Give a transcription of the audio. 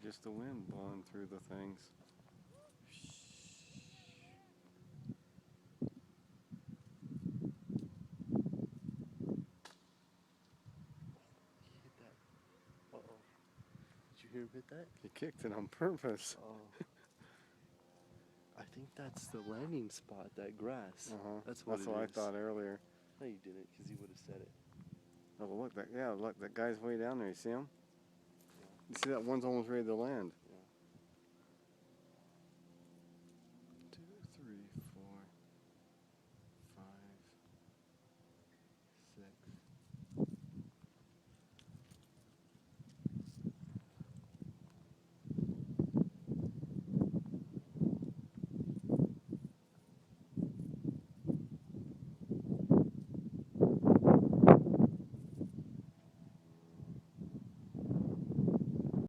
just the wind blowing through the things. He hit that. Uh-oh. Did you hear him hit that? He kicked it on purpose. Oh. I think that's the landing spot, that grass. That's what That's it what I is. thought earlier. No, you didn't, because he would have said it. Oh, look, that guy's way down there. You see him? Yeah. You see that one's almost ready to land.